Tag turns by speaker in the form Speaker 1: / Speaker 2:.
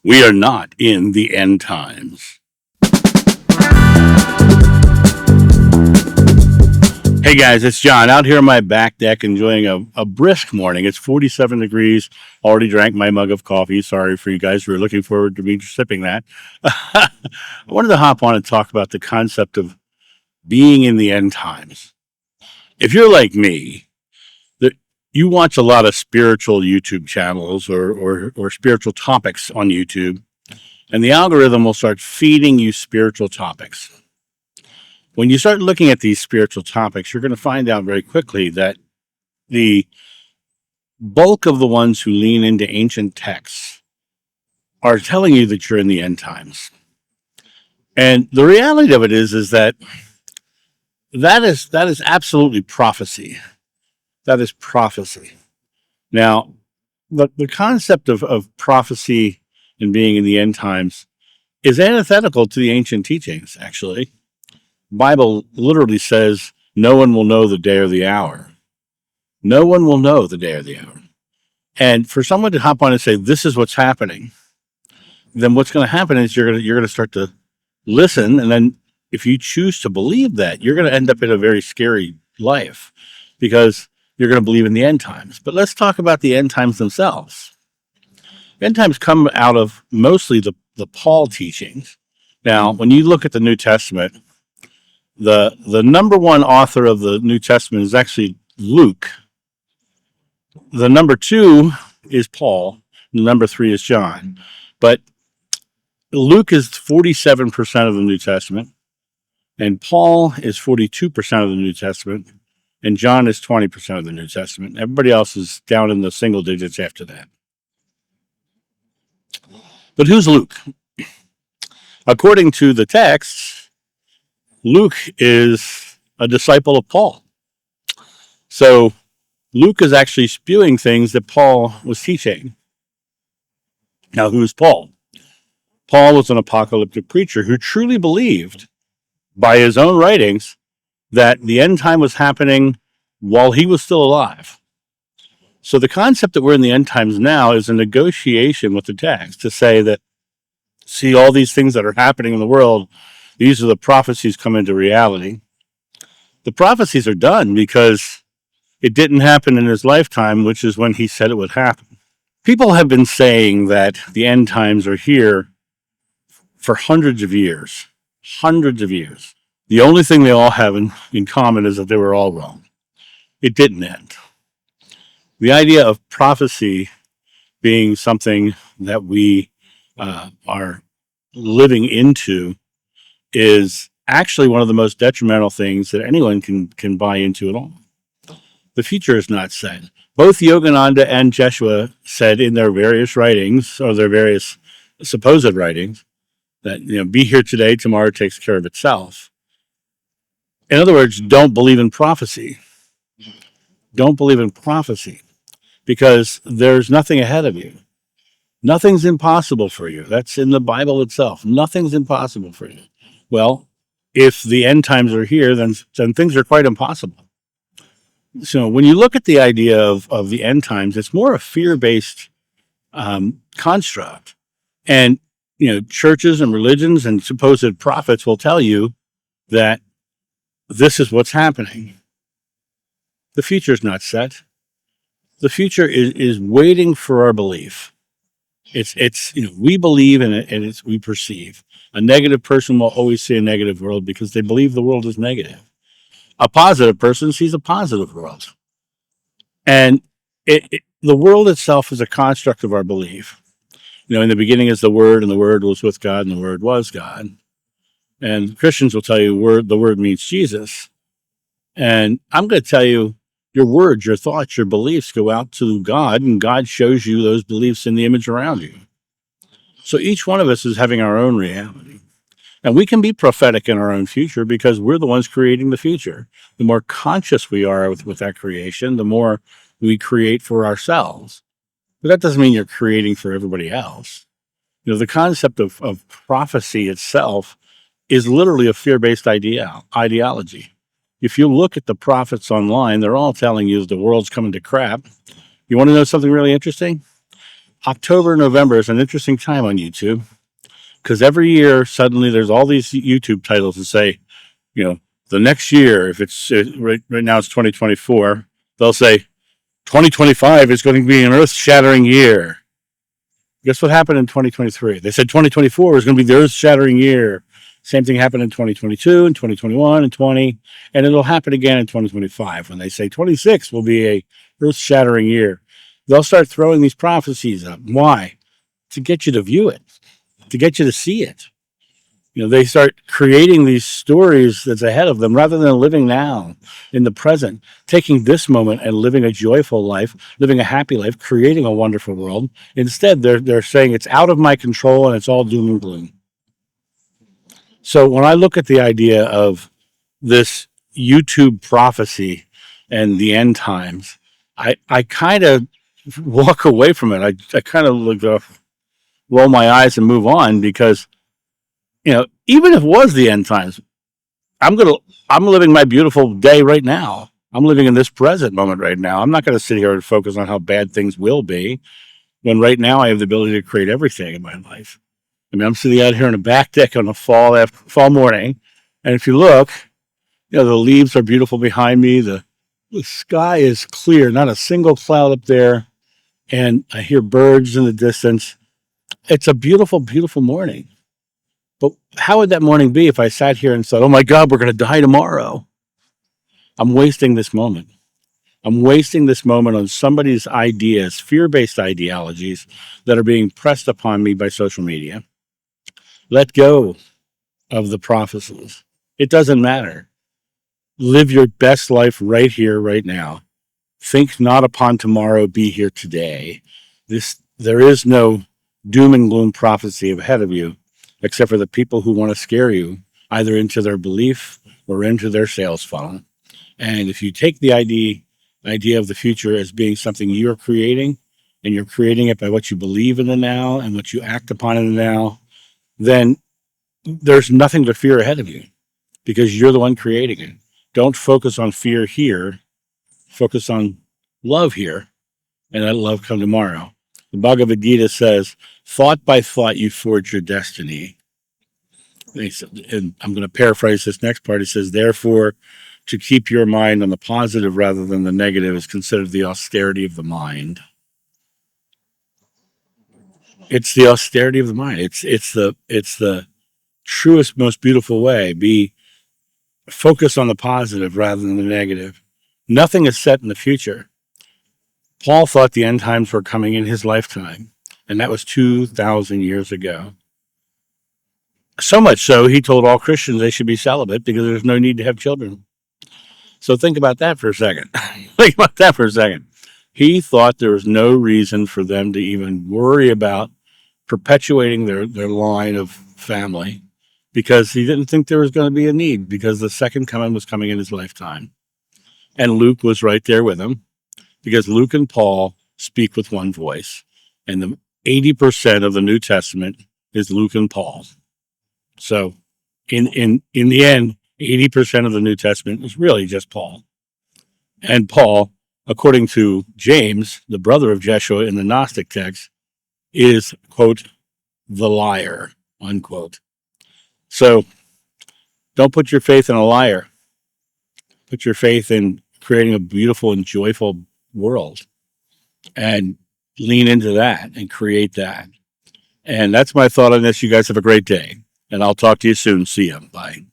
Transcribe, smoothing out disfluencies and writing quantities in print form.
Speaker 1: We are not in the end times. Hey guys, it's John out here on my back deck enjoying a brisk morning. It's 47 degrees. Already drank my mug of coffee. Sorry for you guys who are looking forward to me sipping that. I wanted to hop on and talk about the concept of being in the end times. If you're like me, you watch a lot of spiritual YouTube channels or spiritual topics on YouTube, and the algorithm will start feeding you spiritual topics. When you start looking at these spiritual topics, you're going to find out very quickly that the bulk of the ones who lean into ancient texts are telling you that you're in the end times. And the reality of it is that is absolutely prophecy. That is prophecy. Now, the concept of prophecy and being in the end times is antithetical to the ancient teachings, actually. The Bible literally says, no one will know the day or the hour. No one will know the day or the hour. And for someone to hop on and say, this is what's happening, then what's going to happen is you're going to start to listen. And then if you choose to believe that, you're going to end up in a very scary life because you're going to believe in the end times. But let's talk about the end times themselves. End times come out of mostly the Paul teachings. Now, when you look at the New Testament, the number one author of the New Testament is actually Luke. The number two is Paul. The number three is John. But Luke is 47% of the New Testament, and Paul is 42% of the New Testament, and John is 20% of the New Testament. Everybody else is down in the single digits after that. But who's Luke? According to the texts, Luke is a disciple of Paul. So Luke is actually spewing things that Paul was teaching. Now, who's Paul? Paul was an apocalyptic preacher who truly believed, by his own writings, that the end time was happening while he was still alive. So the concept that we're in the end times now is a negotiation with the text to say that, see, all these things that are happening in the world, these are the prophecies come into reality. The prophecies are done because it didn't happen in his lifetime, which is when he said it would happen. People have been saying that the end times are here for hundreds of years. Hundreds of years. The only thing they all have in common is that they were all wrong. It didn't end. The idea of prophecy being something that we are living into is actually one of the most detrimental things that anyone can buy into at all. The future is not set. Both Yogananda and Jeshua said in their various writings, or their various supposed writings, that, be here today, tomorrow takes care of itself. In other words, don't believe in prophecy. Don't believe in prophecy because there's nothing ahead of you. Nothing's impossible for you. That's in the Bible itself. Nothing's impossible for you. Well, if the end times are here, then things are quite impossible. So when you look at the idea of the end times, it's more a fear-based construct. And churches and religions and supposed prophets will tell you that this is what's happening. The future is not set. The future is waiting for our belief. It's we believe in it and we perceive. A negative person will always see a negative world because they believe the world is negative. A positive person sees a positive world. And the world itself is a construct of our belief. In the beginning is the Word, and the Word was with God, and the Word was God. And Christians will tell you the Word means Jesus. And I'm going to tell you, your words, your thoughts, your beliefs go out to God, and God shows you those beliefs in the image around you. So each one of us is having our own reality. And we can be prophetic in our own future because we're the ones creating the future. The more conscious we are with that creation, the more we create for ourselves. But that doesn't mean you're creating for everybody else. The concept of prophecy itself is literally a fear-based ideology. If you look at the prophets online, they're all telling you the world's coming to crap. You want to know something really interesting? October, November is an interesting time on YouTube because every year suddenly there's all these YouTube titles that say, you know, the next year, if it's right now it's 2024, they'll say 2025 is going to be an earth shattering year. Guess what happened in 2023? They said 2024 is going to be the earth shattering year. Same thing happened in 2022 and 2021 and 20, and it'll happen again in 2025 when they say 26 will be a earth shattering year. They'll start throwing these prophecies up. Why? To get you to view it, to get you to see it. They start creating these stories that's ahead of them rather than living now in the present, taking this moment and living a joyful life, living a happy life, creating a wonderful world. Instead, they're saying it's out of my control and it's all doom and gloom. So when I look at the idea of this YouTube prophecy and the end times, I kind of walk away from it. I kind of roll my eyes and move on because even if it was the end times, I'm living my beautiful day right now. I'm living in this present moment right now. I'm not going to sit here and focus on how bad things will be when right now I have the ability to create everything in my life. I mean, I'm sitting out here on a back deck on a fall morning, and if you look, the leaves are beautiful behind me. The sky is clear, not a single cloud up there, and I hear birds in the distance. It's a beautiful, beautiful morning. But how would that morning be if I sat here and said, oh my God, we're going to die tomorrow? I'm wasting this moment. I'm wasting this moment on somebody's ideas, fear-based ideologies that are being pressed upon me by social media. Let go of the prophecies. It doesn't matter. Live your best life right here, right now. Think not upon tomorrow, be here today. There is no doom and gloom prophecy ahead of you, except for the people who want to scare you, either into their belief or into their sales funnel. And if you take the idea of the future as being something you're creating, and you're creating it by what you believe in the now and what you act upon in the now, then there's nothing to fear ahead of you because you're the one creating it. Don't focus on fear here. Focus on love here, and let love come tomorrow. The Bhagavad Gita says, thought by thought you forge your destiny. And I'm going to paraphrase this next part. It says, therefore, to keep your mind on the positive rather than the negative is considered the austerity of the mind. It's the austerity of the mind. It's the truest, most beautiful way. Be focused on the positive rather than the negative. Nothing is set in the future. Paul thought the end times were coming in his lifetime, and that was 2,000 years ago. So much so, he told all Christians they should be celibate because there's no need to have children. So think about that for a second. Think about that for a second. He thought there was no reason for them to even worry about perpetuating their line of family because he didn't think there was going to be a need because the second coming was coming in his lifetime. And Luke was right there with him because Luke and Paul speak with one voice. And the 80% of the New Testament is Luke and Paul. So in the end, 80% of the New Testament is really just Paul. And Paul, according to James, the brother of Jeshua in the Gnostic text, is, quote, the liar, unquote. So don't put your faith in a liar. Put your faith in creating a beautiful and joyful world and lean into that and create that. And that's my thought on this. You guys have a great day. And I'll talk to you soon. See you. Bye.